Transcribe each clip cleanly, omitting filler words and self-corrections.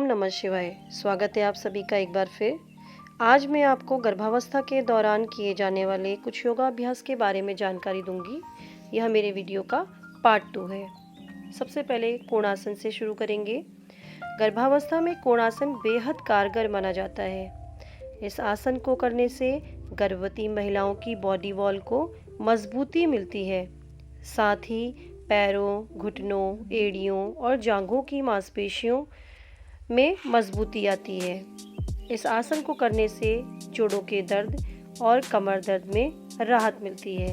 नमः शिवाय। स्वागत है आप सभी का एक बार फिर। आज मैं आपको गर्भावस्था के दौरान किए जाने वाले कुछ योगाभ्यास के बारे में जानकारी दूंगी। यह मेरे वीडियो का पार्ट 2 है। सबसे पहले कोणासन से शुरू करेंगे। गर्भावस्था में कोणासन बेहद कारगर माना जाता है। इस आसन को करने से गर्भवती महिलाओं की बॉडी वॉल को मजबूती मिलती है। साथ ही पैरों, घुटनों, एड़ियों और जांघों की मांसपेशियों में मजबूती आती है। इस आसन को करने से जोड़ों के दर्द और कमर दर्द में राहत मिलती है।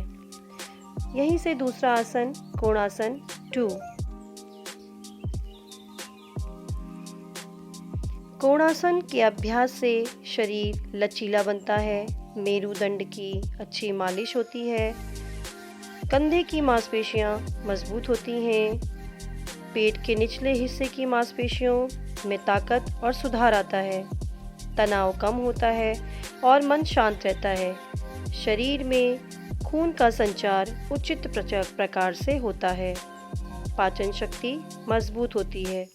यहीं से दूसरा आसन कोणासन 2। कोणासन के अभ्यास से शरीर लचीला बनता है, मेरुदंड की अच्छी मालिश होती है, कंधे की मांसपेशियां मजबूत होती हैं, पेट के निचले हिस्से की मांसपेशियों में ताकत और सुधार आता है, तनाव कम होता है और मन शांत रहता है। शरीर में खून का संचार उचित प्रकार से होता है, पाचन शक्ति मजबूत होती है,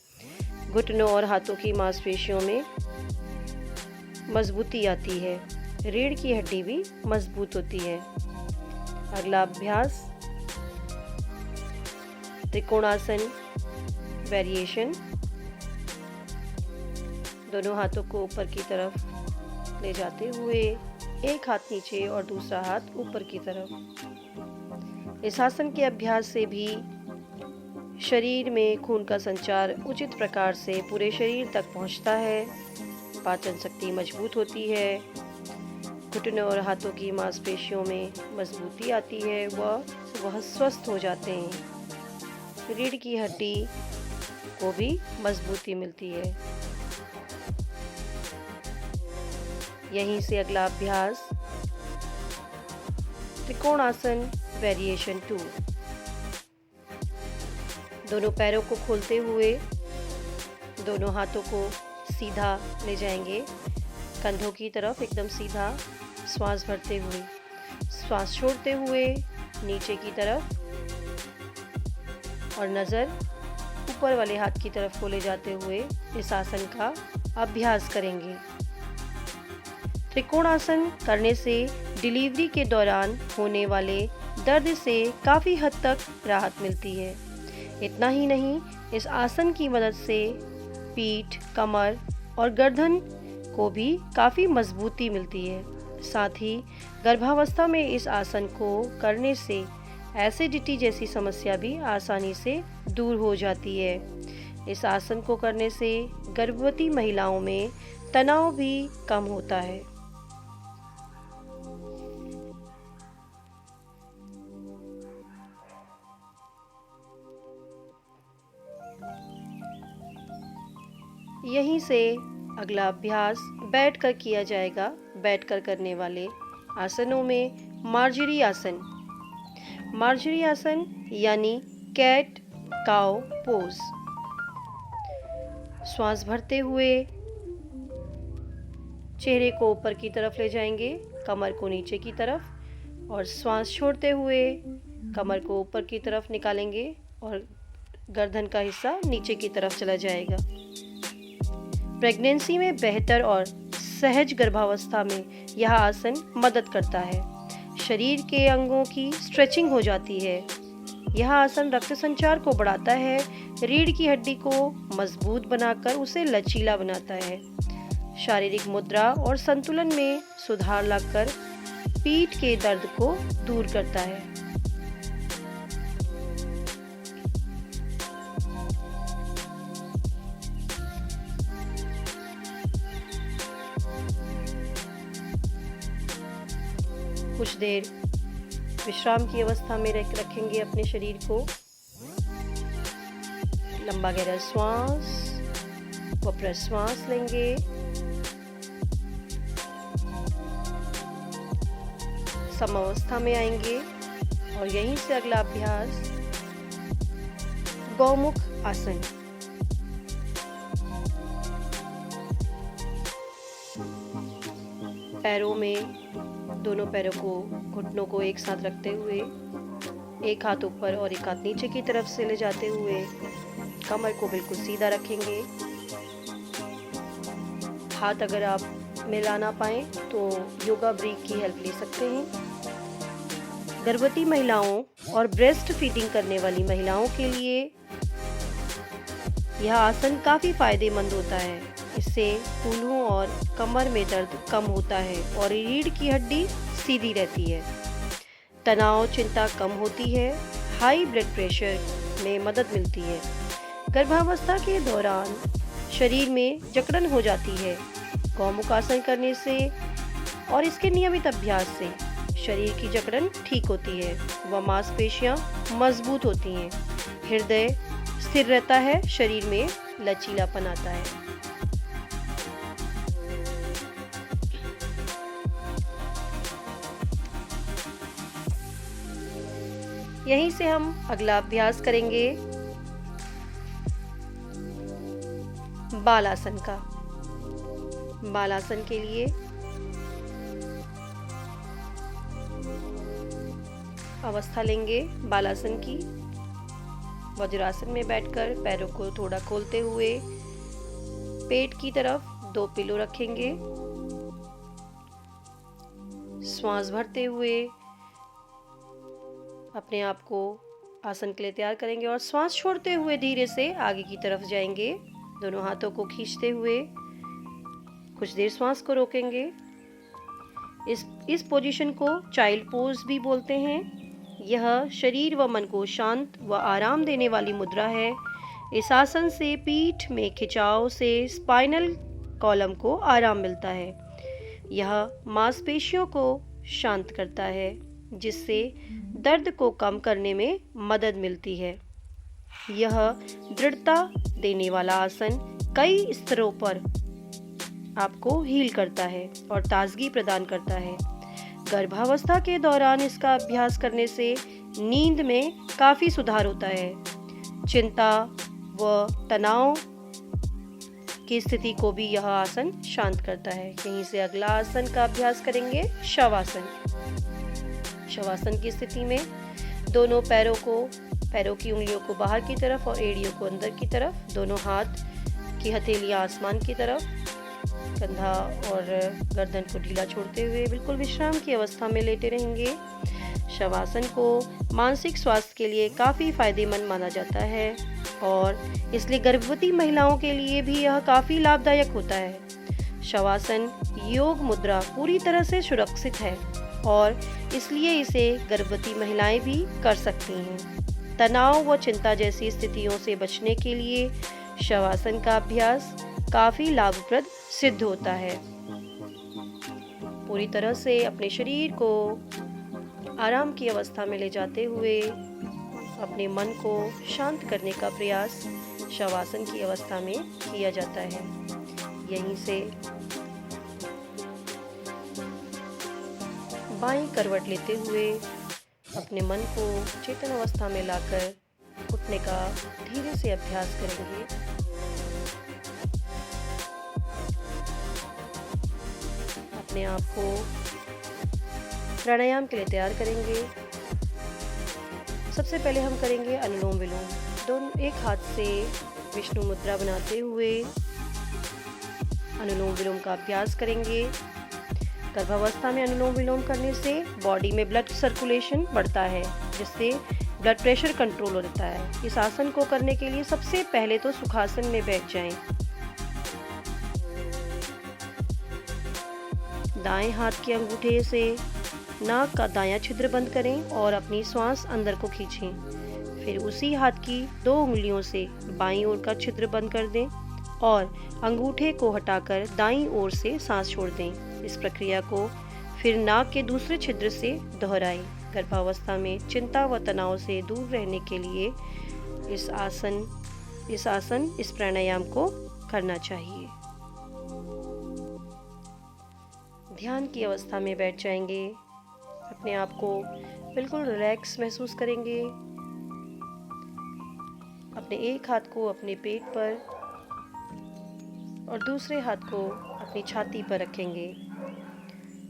घुटनों और हाथों की मांसपेशियों में मजबूती आती है, रीढ़ की हड्डी भी मजबूत होती है। अगला अभ्यास त्रिकोणासन वेरिएशन। दोनों हाथों को ऊपर की तरफ ले जाते हुए एक हाथ नीचे और दूसरा हाथ ऊपर की तरफ। इस आसन के अभ्यास से भी शरीर में खून का संचार उचित प्रकार से पूरे शरीर तक पहुंचता है, पाचन शक्ति मजबूत होती है, घुटनों और हाथों की मांसपेशियों में मजबूती आती है, वह स्वस्थ हो जाते हैं। रीढ़ की हड्डी को भी मजबूती मिलती है। यहीं से अगला अभ्यास त्रिकोणासन वेरिएशन 2। दोनों पैरों को खोलते हुए दोनों हाथों को सीधा ले जाएंगे, कंधों की तरफ एकदम सीधा, श्वास भरते हुए, श्वास छोड़ते हुए नीचे की तरफ और नज़र ऊपर वाले हाथ की तरफ को ले जाते हुए इस आसन का अभ्यास करेंगे। त्रिकोणासन करने से डिलीवरी के दौरान होने वाले दर्द से काफ़ी हद तक राहत मिलती है। इतना ही नहीं, इस आसन की मदद से पीठ, कमर और गर्दन को भी काफ़ी मजबूती मिलती है। साथ ही गर्भावस्था में इस आसन को करने से एसिडिटी जैसी समस्या भी आसानी से दूर हो जाती है। इस आसन को करने से गर्भवती महिलाओं में तनाव भी कम होता है। यहीं से अगला अभ्यास बैठकर किया जाएगा। बैठकर करने वाले आसनों में मार्जरी आसन। मार्जरी आसन यानी कैट काउ पोज। श्वास भरते हुए चेहरे को ऊपर की तरफ ले जाएंगे, कमर को नीचे की तरफ, और श्वास छोड़ते हुए कमर को ऊपर की तरफ निकालेंगे और गर्दन का हिस्सा नीचे की तरफ चला जाएगा। प्रेगनेंसी में बेहतर और सहज गर्भावस्था में यह आसन मदद करता है। शरीर के अंगों की स्ट्रेचिंग हो जाती है। यह आसन रक्त संचार को बढ़ाता है, रीढ़ की हड्डी को मजबूत बनाकर उसे लचीला बनाता है, शारीरिक मुद्रा और संतुलन में सुधार लाकर पीठ के दर्द को दूर करता है। कुछ देर विश्राम की अवस्था में रखेंगे अपने शरीर को। लंबा गहरा श्वास व प्रश्वास लेंगे। समावस्था में आएंगे और यहीं से अगला अभ्यास गौमुख आसन। पैरों में दोनों पैरों को, घुटनों को एक साथ रखते हुए एक हाथ ऊपर और एक हाथ नीचे की तरफ से ले जाते हुए कमर को बिल्कुल सीधा रखेंगे। हाथ अगर आप मिला ना पाएँ तो योगा ब्रेक की हेल्प ले सकते हैं। गर्भवती महिलाओं और ब्रेस्ट फीडिंग करने वाली महिलाओं के लिए यह आसन काफ़ी फायदेमंद होता है। इससे कूल्हों और कमर में दर्द कम होता है और रीढ़ की हड्डी सीधी रहती है। तनाव चिंता कम होती है। हाई ब्लड प्रेशर में मदद मिलती है। गर्भावस्था के दौरान शरीर में जकड़न हो जाती है। गौमुख आसन करने से और इसके नियमित अभ्यास से शरीर की जकड़न ठीक होती है व मांसपेशियां मजबूत होती हैं। हृदय स्थिर रहता है, शरीर में लचीलापन आता है। यहीं से हम अगला अभ्यास करेंगे बालासन का। बालासन के लिए अवस्था लेंगे बालासन की। वज्रासन में बैठकर पैरों को थोड़ा खोलते हुए पेट की तरफ 2 पिलो रखेंगे। श्वास भरते हुए अपने आप को आसन के लिए तैयार करेंगे और श्वास छोड़ते हुए धीरे से आगे की तरफ जाएंगे। दोनों हाथों को खींचते हुए कुछ देर श्वास को रोकेंगे। इस पोजीशन को चाइल्ड पोज भी बोलते हैं। यह शरीर व मन को शांत व आराम देने वाली मुद्रा है। इस आसन से पीठ में खिंचाव से स्पाइनल कॉलम को आराम मिलता है। यह मांसपेशियों को शांत करता है, जिससे दर्द को कम करने में मदद मिलती है। यह दृढ़ता देने वाला आसन कई स्तरों पर आपको हील करता है और ताजगी प्रदान करता है। गर्भावस्था के दौरान इसका अभ्यास करने से नींद में काफ़ी सुधार होता है। चिंता व तनाव की स्थिति को भी यह आसन शांत करता है। यहीं से अगला आसन का अभ्यास करेंगे शवासन। शवासन की स्थिति में दोनों पैरों की उंगलियों को बाहर की तरफ और एड़ियों को अंदर की तरफ, दोनों हाथ की हथेलियां आसमान की तरफ, कंधा और गर्दन को ढीला छोड़ते हुए बिल्कुल विश्राम की अवस्था में लेटे रहेंगे। शवासन को मानसिक स्वास्थ्य के लिए काफ़ी फायदेमंद माना जाता है और इसलिए गर्भवती महिलाओं के लिए भी यह काफ़ी लाभदायक होता है। शवासन योग मुद्रा पूरी तरह से सुरक्षित है और इसलिए इसे गर्भवती महिलाएं भी कर सकती हैं। तनाव व चिंता जैसी स्थितियों से बचने के लिए शवासन का अभ्यास काफ़ी लाभप्रद सिद्ध होता है। पूरी तरह से अपने शरीर को आराम की अवस्था में ले जाते हुए अपने मन को शांत करने का प्रयास शवासन की अवस्था में किया जाता है। यहीं से बाईं करवट लेते हुए अपने मन को चेतन अवस्था में लाकर उठने का धीरे से अभ्यास करेंगे। अपने आप को प्राणायाम के लिए तैयार करेंगे। सबसे पहले हम करेंगे अनुलोम विलोम। दोनों एक हाथ से विष्णु मुद्रा बनाते हुए अनुलोम विलोम का अभ्यास करेंगे। गर्भावस्था में अनुलोम विलोम करने से बॉडी में ब्लड सर्कुलेशन बढ़ता है, जिससे ब्लड प्रेशर कंट्रोल होता है। इस आसन को करने के लिए सबसे पहले तो सुखासन में बैठ जाएं। दाएं हाथ के अंगूठे से नाक का दायां छिद्र बंद करें और अपनी श्वास अंदर को खींचें। फिर उसी हाथ की 2 उंगलियों से बाईं ओर का छिद्र बंद कर दें और अंगूठे को हटाकर दाईं ओर से सांस छोड़ दें। इस प्रक्रिया को फिर नाक के दूसरे छिद्र से दोहराएं। गर्भावस्था में चिंता व तनाव से दूर रहने के लिए इस प्राणायाम को करना चाहिए। ध्यान की अवस्था में बैठ जाएंगे। अपने आप को बिल्कुल रिलैक्स महसूस करेंगे। अपने एक हाथ को अपने पेट पर और दूसरे हाथ को अपनी छाती पर रखेंगे।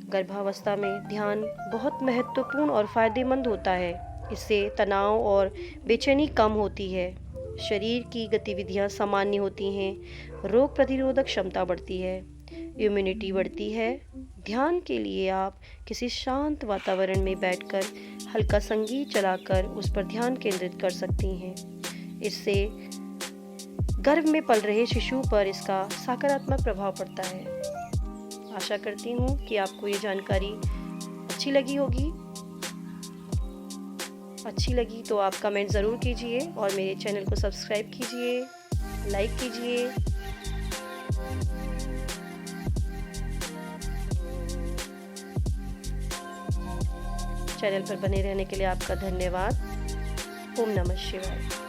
गर्भावस्था में ध्यान बहुत महत्वपूर्ण और फायदेमंद होता है। इससे तनाव और बेचैनी कम होती है, शरीर की गतिविधियां सामान्य होती हैं, रोग प्रतिरोधक क्षमता बढ़ती है, इम्यूनिटी बढ़ती है। ध्यान के लिए आप किसी शांत वातावरण में बैठकर हल्का संगीत चलाकर उस पर ध्यान केंद्रित कर सकती हैं। इससे गर्भ में पल रहे शिशु पर इसका सकारात्मक प्रभाव पड़ता है। आशा करती हूँ कि आपको ये जानकारी अच्छी लगी होगी। अच्छी लगी तो आप कमेंट ज़रूर कीजिए और मेरे चैनल को सब्सक्राइब कीजिए, लाइक कीजिए। चैनल पर बने रहने के लिए आपका धन्यवाद। ओम नमः शिवाय।